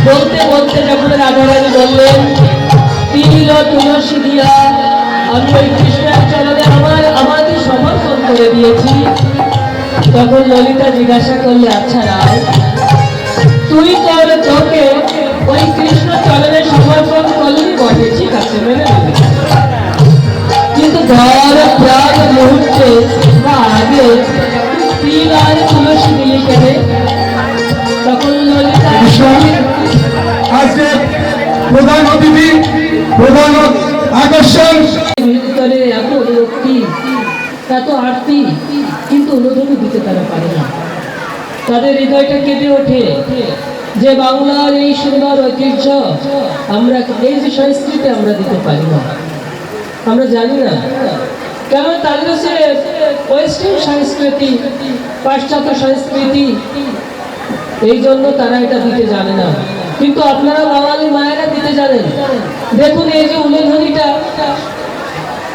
বলতে বলতে যখন রাধারানী বললেন তিল ও তুলসী দিয়া আমি ওই কৃষ্ণের চরণে আমাকে সমর্পণ করে দিয়েছি, তখন ললিতা জিজ্ঞাসা করলে, আচ্ছা রায়, তুই তোকে ওই কৃষ্ণ চরণে সমর্পণ করলি বটে, ঠিক আছে মেনে নেবে, কিন্তু ধর প্রাগ মুহূর্তে বা আগে তিল আর তুলসী দিলি কেন? তখন ললিতা আজকে প্রধান অতিথি প্রধান আকর্ষণ ভিতরে এত ভক্তি এত আরতি, কিন্তু অনুভূতি দিতে তারা পারে না। তাদের হৃদয়টা কেঁদে ওঠে যে বাংলার এই সুন্দর ঐতিহ্য আমরা, এই যে সংস্কৃতি আমরা দিতে পারি না, আমরা জানি না। কেন? তাদের হচ্ছে ওয়েস্টার্ন সংস্কৃতি, পাশ্চাত্য সংস্কৃতি, এই জন্য তারা এটা দিতে জানে না। কিন্তু আপনারা বাঙালি মায়েরা দিতে জানেন। দেখুন এই যে উলুধ্বনিটা,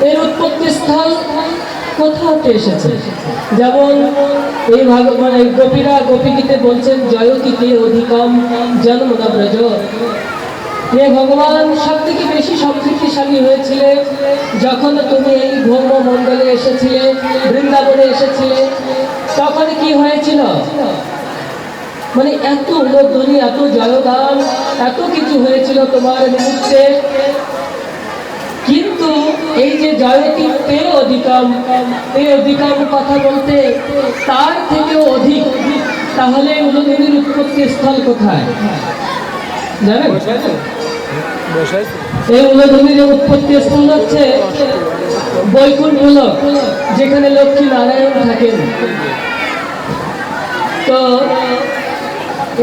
এর উৎপত্তি স্থল কোথা হতে এসেছে? যেমন এই মানে গোপীরা গোপীগীতে বলছেন, জয়তীতে অধিকম জন্ম না ব্রজ। এ ভগবান সব থেকে বেশি সমৃদ্ধিশালী হয়েছিলে যখন তুমি এই ধর্ম মণ্ডলে এসেছিলে, বৃন্দাবনে এসেছিলে। তখন কি হয়েছিল? মানে এত উলুধ্বনি, এত জয়গান, এত কিছু হয়েছিল তোমার নিমিত্তে। কিন্তু এই যে জয়তীতে অধিকম, এই অধিকম কথা বলতে তার থেকেও অধিক, তাহলে উলুধ্বনির উৎপত্তি স্থল কোথায় জানেন? এই উলুধ্বনির উৎপত্তি স্থল হচ্ছে বৈকুণ্ঠ লোক, যেখানে লক্ষ্মী নারায়ণ থাকেন। তো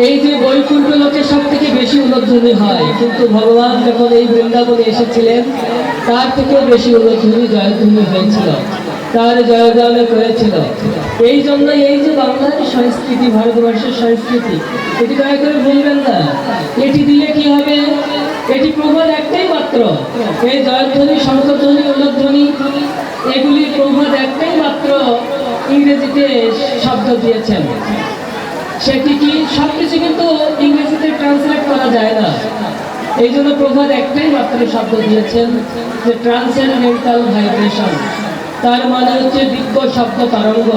এই যে বৈকুণ্ঠ লোকে সব থেকে বেশি উলুধ্বনি হয়, কিন্তু ভগবান যখন এই বৃন্দাবনে এসেছিলেন তার থেকেও বেশি উলুধ্বনি জয়ধ্বনি হয়েছিল, তার জয়গানে করেছিল। এই জন্য এই যে বাংলার সংস্কৃতি, ভারতবর্ষের সংস্কৃতি, এটি দয়া করে ভুলবেন না। এটি দিলে কি হবে? এটি প্রভাব একটাই মাত্র, এই জয়ধ্বনি, শঙ্খধ্বনি, উলুধ্বনি, এগুলি প্রভাব একটাই মাত্র ইংরেজিতে শব্দ দিয়েছেন। সেটি কি? সবকিছু কিন্তু ইংরেজিতে ট্রান্সলেট করা যায় না। এই জন্য প্রভাত একটাই মাত্র শব্দ দিয়েছেন, যে ট্রান্সেন্ডেন্টাল ভাইব্রেশন। তার মানে হচ্ছে দিব্য শব্দ তরঙ্গ।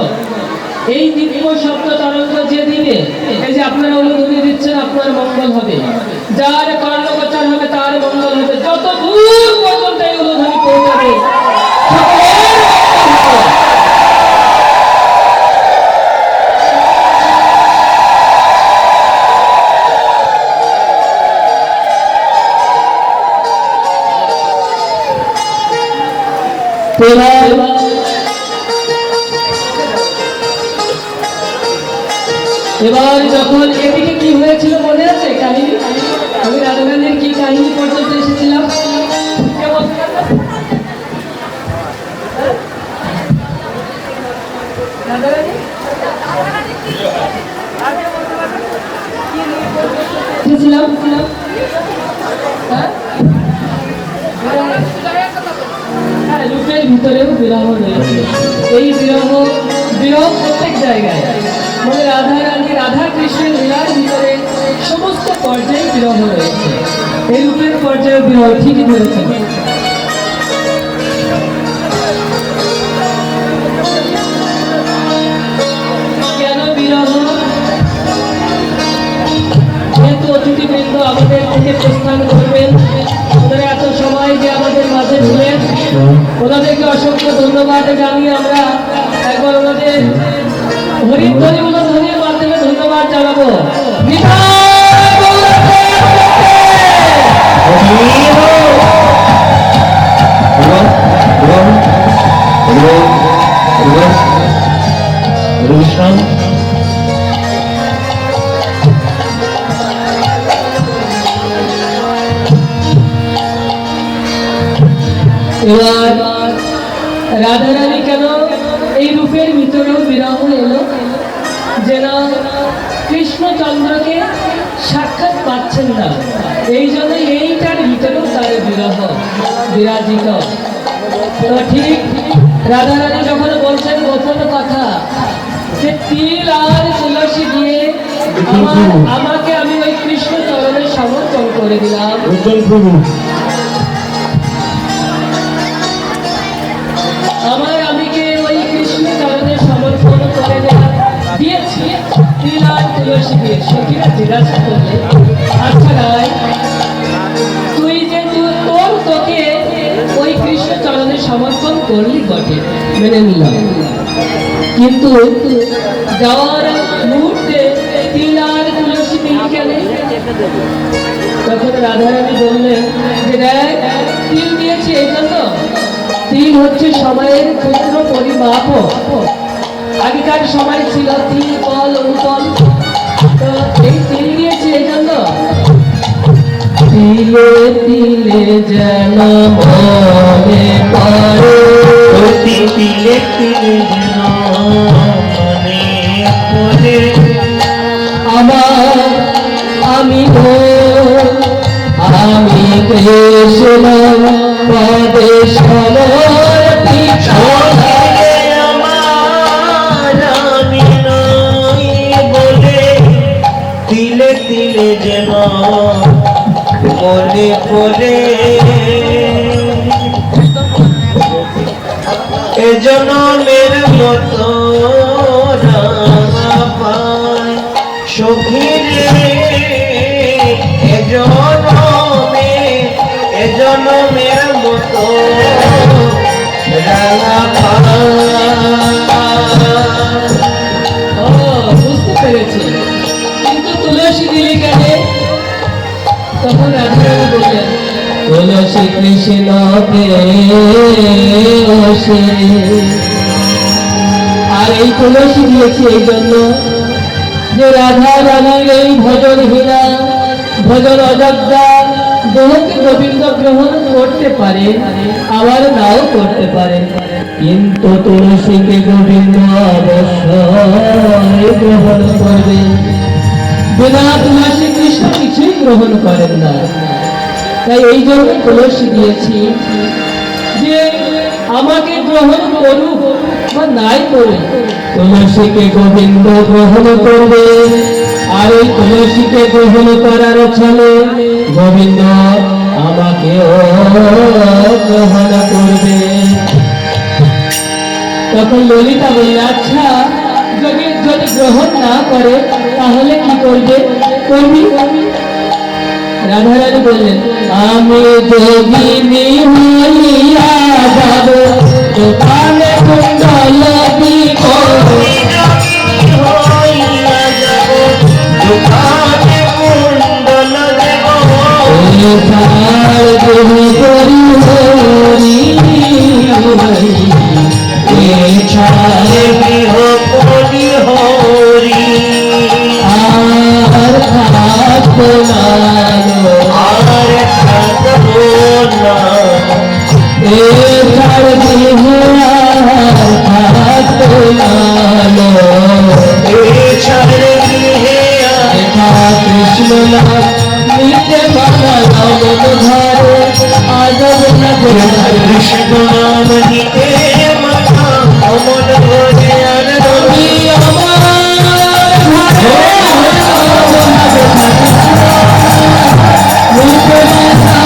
এই দিব্য শব্দ তরঙ্গ যে দিবে, এই যে আপনারা উলুধ্বনি দিচ্ছেন, আপনার মঙ্গল হবে। যার কর্ণগোচর হবে তার মঙ্গল হবে। যত দূর পর্যন্ত এই উলুধ্বনি পৌঁছাবে এবার যখন এদিকে কি হয়েছিল মনে আছে কাহিনী? আমি রাধারানীর কি কাহিনী পর্যন্ত এসেছিলাম? রূপের ভিতরেও বিরহ রয়েছে। এই বিরহ প্রত্যেক জায়গায়, মানে রাধা কৃষ্ণের লীলার ভিতরে সমস্ত পর্যায়ে বিরহ রয়েছে। এই রূপের পর্যায়ে বিরহ, ঠিকই ধরেছেন। কেন বিরহ? যেহেতু অতিথিবৃন্দ আমাদের থেকে প্রস্থান করবেন, ওনারা এত সময় যে আমাদের মাঝে ছিলেন, ওনাদেরকে অসংখ্য ধন্যবাদ জানিয়ে আমরা একবার ওনাদের হরিধ্বনি উলুধ্বনির মাধ্যমে ধন্যবাদ জানাবো। এবার রাধারানী কেন এই রূপের ভিতরেও বিরহ এলো? যেন কৃষ্ণচন্দ্রকে সাক্ষাৎ পাচ্ছেন না, এই জন্য এইটার ভিতরেও তার বিরহ বিরাজিত। তো ঠিক রাধারানী যখন বলছেন প্রথম কথা, যে তিল আর তুলসী দিয়ে আমাকে আমি ওই কৃষ্ণ চরণে চরণে সমর্পণ করে দিলাম। প্রভু আমার আমিকে ওই কৃষ্ণ চরণে সমর্পণ করে দিয়েছি, তিল আর তুলসী দিয়ে সখীরা জিজ্ঞাসা করলে, আচ্ছা রায়, তুই যে তোকে ওই কৃষ্ণ চরণে সমর্পণ করলি বটে, মেনে নিলাম, কিন্তু যাওয়ার মুহূর্তে তিল আর তুলসী দিলি কেন? তখন রাধারানী বললেন যে দেখ, তিল দিয়েছি এই জন্য, তিল হচ্ছে সময়ের ক্ষুদ্র পরিমাপ। আগেকার সময় ছিল তিল, কল, অনুকল, তো এই তিল দিয়েছি এই জন্য। তিলে তিলে যেন মনে পড়ে, তিলে তিলে যেন মনে পড়ে, আমার আমি কৃষ্ণ পদে সমর্পিত। আমার আমি নই বলে তিলে তিলে যেন মনে পড়ে, এ জনমের মতো রাঙা পায় সখী রে, এ জনমের মতো রাঙা পায়। ও, বুঝতে পেরেছি, কিন্তু তুলসী দিলি কেন? তখন রাধারানী বললেন, তুলসী কৃষ্ণ প্রেয়সী, আর এই তুলসী দিয়েছি এই জন্য যে রাধা রানীর এই ভজনহীনা, ভজন অযোগ্যা দেহকে গোবিন্দ গ্রহণ করতে পারে, আবার নাও করতে পারে, কিন্তু তুলসীকে গোবিন্দ অবশ্যই গ্রহণ করবে। বিনা তুলসী কৃষ্ণ কিছুই গ্রহণ করেন না। তাই এই জন্য তুলসী দিয়েছি যে আমাকে গ্রহণ করুক বা নাই করুক, তুলসীকে গোবিন্দ গ্রহণ করবে, আর এই তুলসীকে গ্রহণ করার ছলে গোবিন্দ আমাকেও গ্রহণ করবে। তখন ললিতা বললে, আচ্ছা যদি যদি গ্রহণ না করে তাহলে কি করবে? করবি? রাধারানী বললেন, আমি যোগিনী হইয়া যাব, দোকানে কুণ্ডল দিব, তুমি করি হরি ছাড়ে গৃহ করি হরি, আর থাকবো না, আর থাকবো না, এ ছাড় দিয়ে আর থাকবো না, এ ছাড়ে গৃহে এটা কৃষ্ণ নাম নিতে পারা ধরে আজব না কৃষ্ণ নাম নিতে মাথা অমন হয়ে আর রবি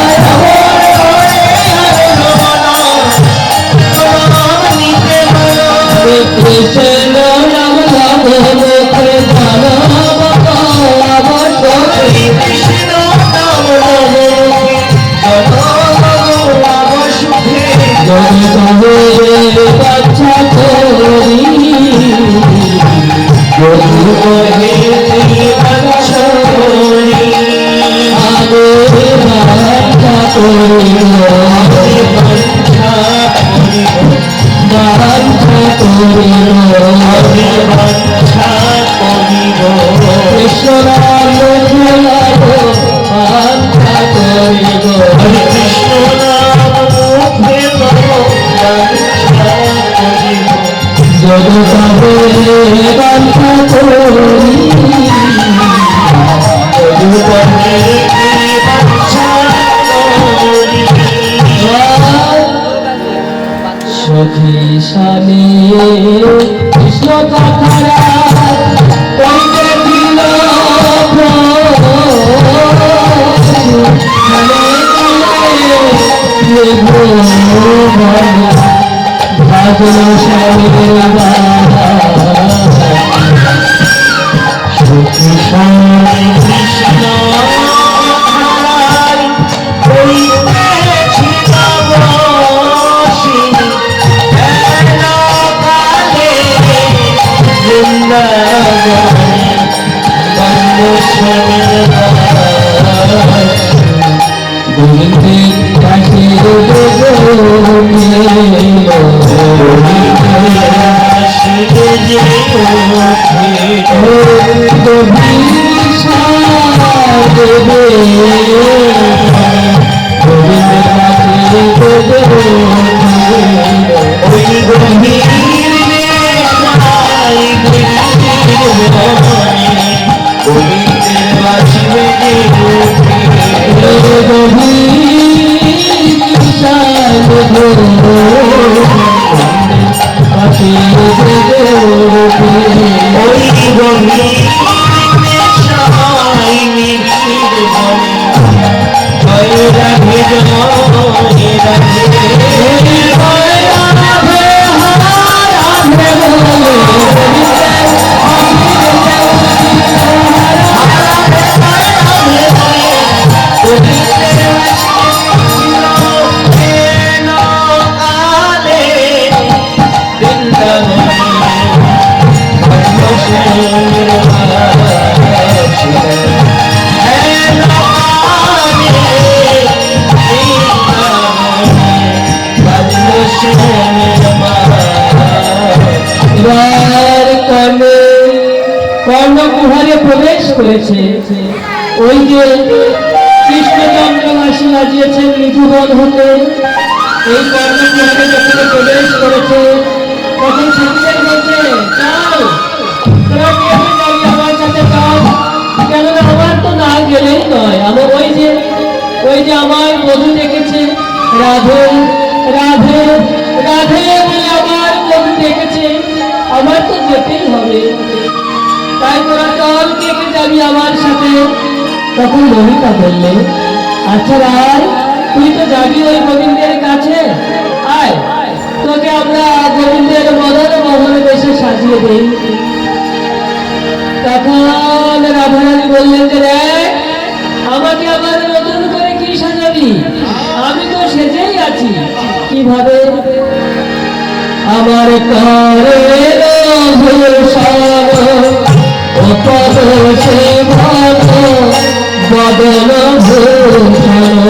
কৃষ্ণ নাম কৃষ্ণ নাম বাচ্চা করি কৃষ্ণ সখী স্বামী কৃষ্ণ কথারা কইতে দিল কর্ণকুহারে প্রবেশ করেছে। ওই যে কৃষ্ণচন্দ্র মাসি বাজিয়েছেন নিধুবন হতে, এই কর্ণকুহারে যখন প্রবেশ করেছে তখন সঙ্গের বলছে, চাও তোরা কে যাবি আমার সাথে, চাও, কেননা আমার তো না গেলেই নয়। আমার ওই যে আমার বধূ দেখেছে, রাধে রাধে রাধে বলে আমার বধূ দেখেছে, আমার তো যেতেই হবে, তাই তোরা চল কে কে যাবি আমার সাথে। তখন ললিতা বললে, আচ্ছা রায়, তুই তো যাবি ওই গোবিন্দের কাছে, আয় তোকে আমরা গোবিন্দের মদন মোহনে বেশে সাজিয়ে দিই। তখন রাধারানী বললেন যে রে, আমাকে আবার নতুন করে কি সাজাবি, আমি তো সেজেই আছি। কিভাবে? আমার করে ভূষণ সে ভালো বদল ভূষণ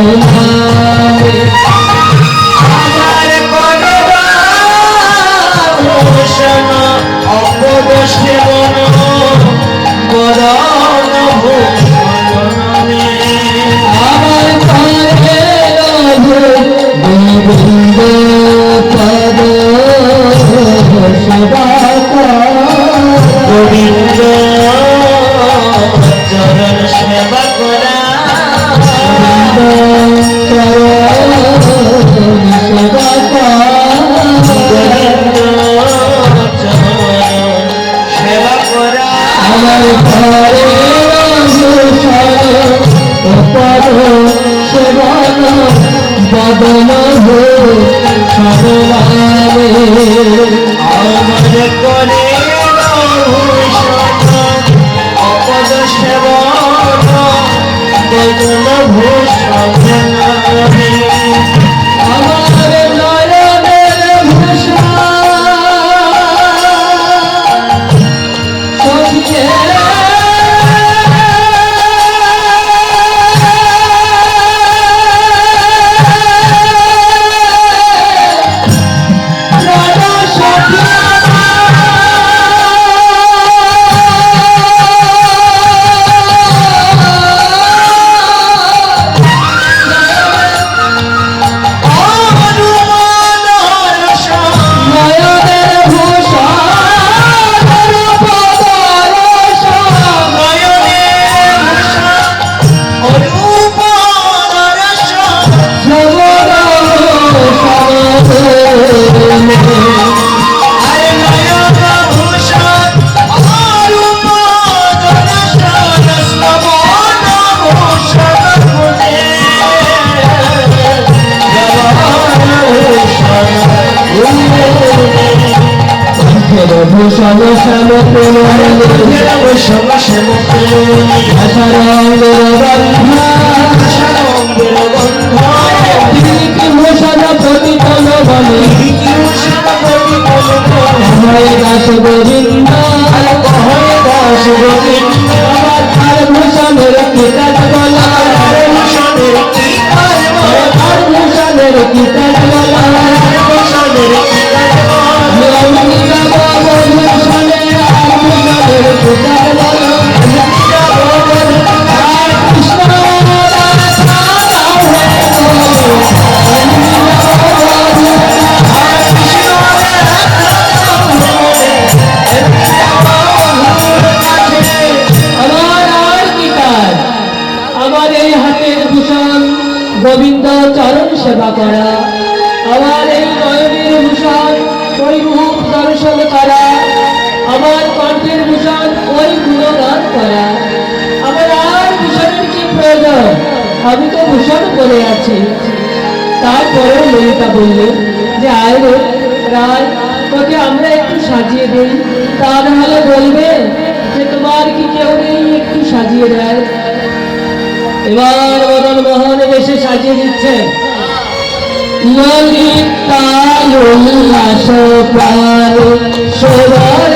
আশারঙ্গের বন্ধা আশারঙ্গের বন্ধা কি ভূষণ প্রতিফল বলে হয়ে দাস গোবিন্দ হয়ে দাস গোবিন্দ আমার আর ভূষণের কি কাজ বলা ভূষণের কি কাজ বল আর ভূষণের কি কাজ বলা ভূষণের কি কাজ বল আমি যাব ভূষণের আর ভূষণের কি কাজ বলা আর কৃষ্ণ আমার এই হাতের ভূষণ গোবিন্দ চরণ সেবা করা, আমার এই নয়নের ভূষণ ওই রূপ দর্শন করা, আমার কণ্ঠের ভূষণ ওই গুণগান করা। আমার আর ভূষণের কি প্রয়োজন? আমি তো ভূষণ পরে আছি। তারপরেও ললিতা বললেন যে আয় রে রায়, তোকে আমরা একটু সাজিয়ে দিই, তা নাহলে বলবে যে তোমার কি কেউ নেই, একটু সাজিয়ে দেয়। এবার মদন মোহন বেশে সাজিয়ে দিচ্ছেন। ললিতা উল্লাস প্রাণ সবার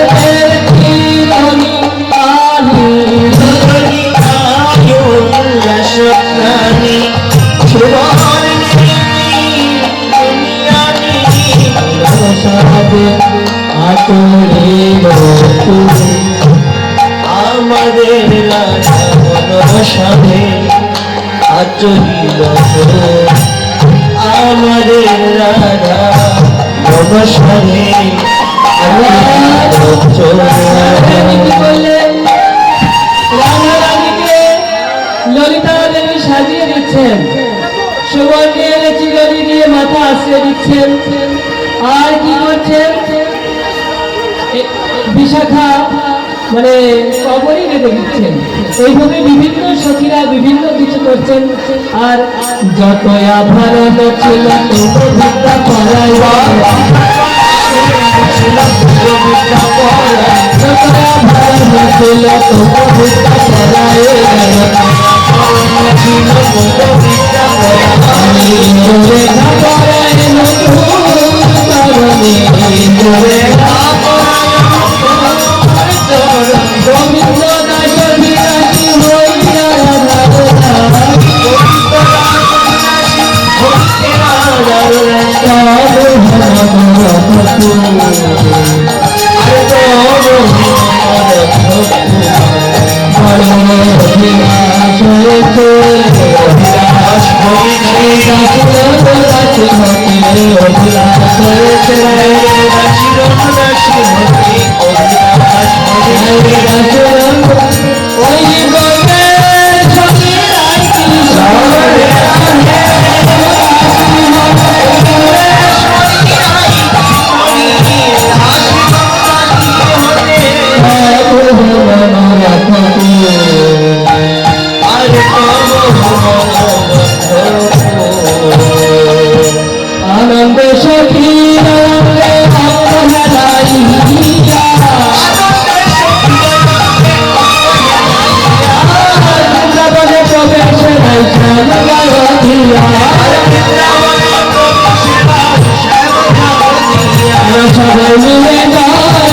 আমাদের রাজা মনসাধে আচরিল আমাদের রাজা মনসাধে ললিতা দেবী সাজিয়ে দিচ্ছেন, সুবর্ণের চিরনি দিয়ে মাথা আশ্রয় দিচ্ছেন। আর কি করছেন? বিশাখা মানে কবরই বেঁধে দিচ্ছেন। এইভাবে বিভিন্ন সখীরা বিভিন্ন কিছু করছেন। আর যত আভরণ ছিল তবু ভিক্ষা পরায়, যত আভরণ ছিল তবু ভিক্ষা পরায়, গোবিন্দ দাস বিরাটি হইয়া আনন্দ সখী সবাই মিলে সবাই মিলে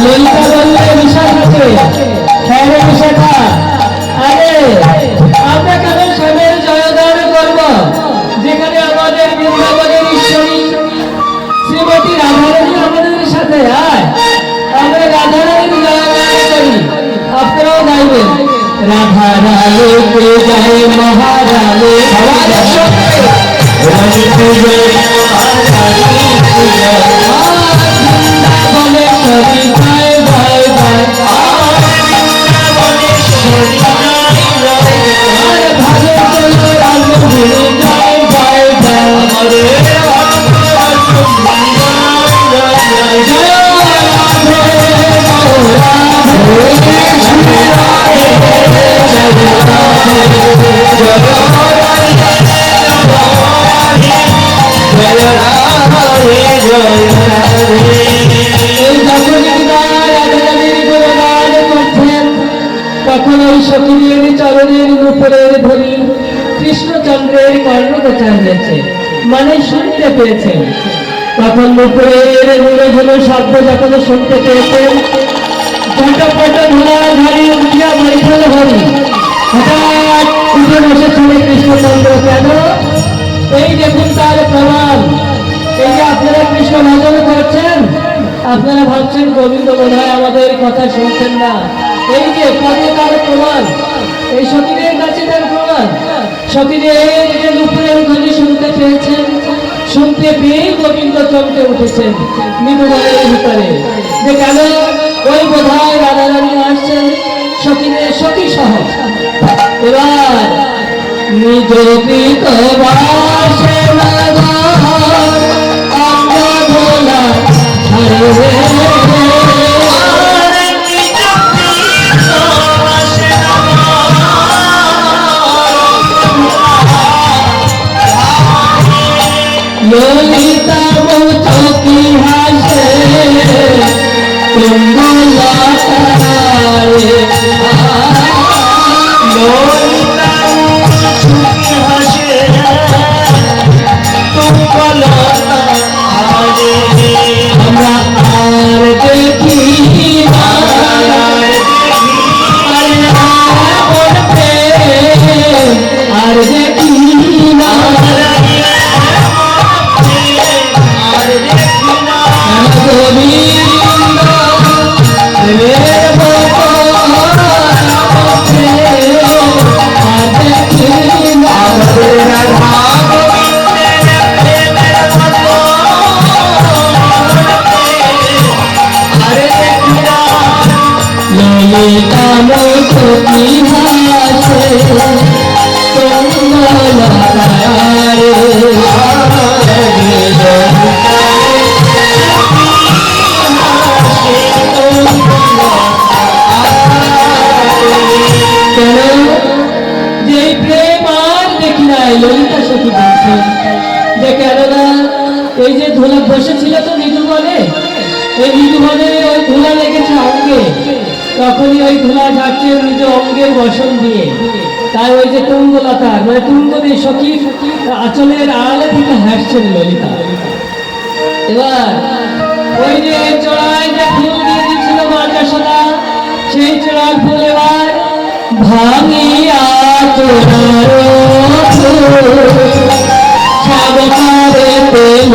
ললিতা বললে বিশাখাকে, হ্যাঁ রে বিশাখা, আরে আমরা কেন স্বামীর জয়গান করব, যেখানে আমাদের বৃন্দাবনের ঈশ্বরী শ্রীমতী রাধারানী আমাদের সাথে। আয় আমরা রাধারানীর জয়গান করি, আপনারাও গাইবেন। রাধা রালে কে জয় মহারালে, সবার সঙ্গে বৃন্দাবনেশ্বরী জয় জয় জয়, ভাগে চলো রামগিরি জয় জয় জয়, জয় নুপুরের নীরবন শব্দ যখন শুনতে পেয়েছেন, চটপট ধুলা ঝাড়িয়ে উঠিয়া বৈঠল হরি হঠাৎ উঠে বসেছিলেন কৃষ্ণচন্দ্র। কেন? এই দেখুন তার প্রমাণ। এই যে আপনারা কৃষ্ণ ভজন করছেন, আপনারা ভাবছেন গোবিন্দ বোধ হয় আমাদের কথা শুনছেন না। এই যে পদে তার প্রমাণ, এই সতীদের কাছে তার প্রমাণ। সতীদের যে নুপুরের ধ্বনি শুনতে পেয়েছেন, শুনতে পেয়েই গোবিন্দ চমকে উঠেছেন মৃদুবনের ভিতরে, যে কেন ওই বোধ হয় রাধারানী আসছেন সতীদের সতী সহ। এবার নিজ কৃত বাসে ললিতা চকি হাসে আমরা আর দেখি আর দেখি না ললিতা সখী বলছেন যে কেননা এই যে ধুলা বসেছিল তো মৃদুবনে, এই মৃদুবনে ওই ধুলা লেগেছে অঙ্গে, তখনই ওই ধুলা যাচ্ছে নিজ অঙ্গের বসন দিয়ে। তাই ওই যে তুঙ্গলতার মানে তুঙ্গ দিয়ে সখী আঁচলের আড়ালে থেকে হাসছেন ললিতা। এবার ওই যে চড়ায় যে ফুল দিয়ে দিচ্ছিল মা যশোদা, সেই চড়ার ফুল এবার ভাঙিয়া চোরার সাবকারে তেল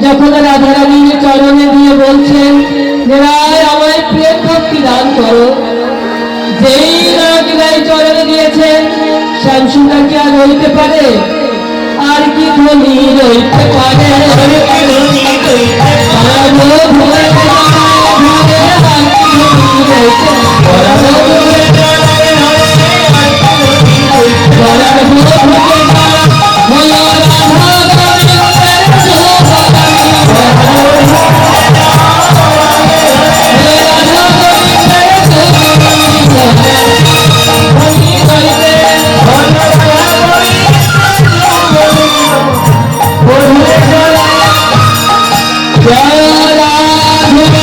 যখন রাধারানীর চরণে দিয়ে বলছেন যে রায় আমায় প্রেম ভক্তি দান করো, যেই রায় চরণে দিয়েছেন শ্যামসুন্দর কি আর রইতে পারে? আর কি ধ্বনি রইতে পারে? জয় রাধে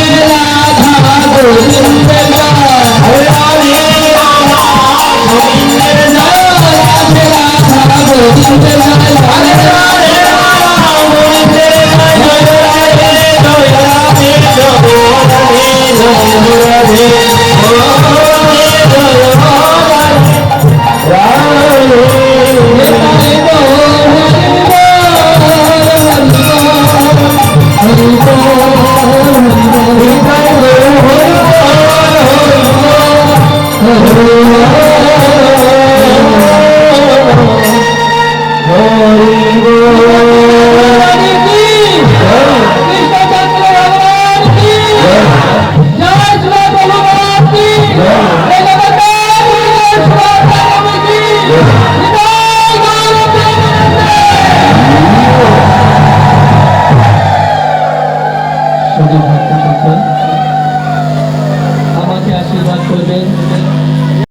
রাধে